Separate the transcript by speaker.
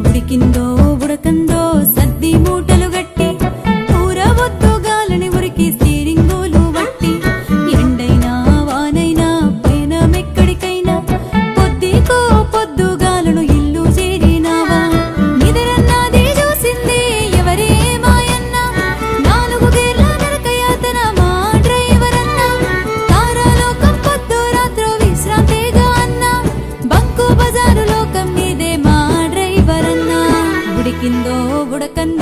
Speaker 1: ఉడికిందో ఉడకందో సద్ది మూటలు గట్టి ఊరవొద్దు గాలని ఉరికి స్టీరింగులు వట్టి ఎండైనా వానైనా పైన మెక్కడికైనా పొద్దికో పొద్దు గాలను ఇల్లు చేరినావా నిదరన్నది చూసింది ఎవరే మాయన్న నాలుగు గేర్ల నరకయాతన మా డ్రైవర్ అన్న తారాలోకం పొద్దు రాత్రో విశ్రాంతిగా అన్న బంకు బజారు లోకం నీదే మా డ్రైవర్ అన్న ఉడికిందో ఉడకందో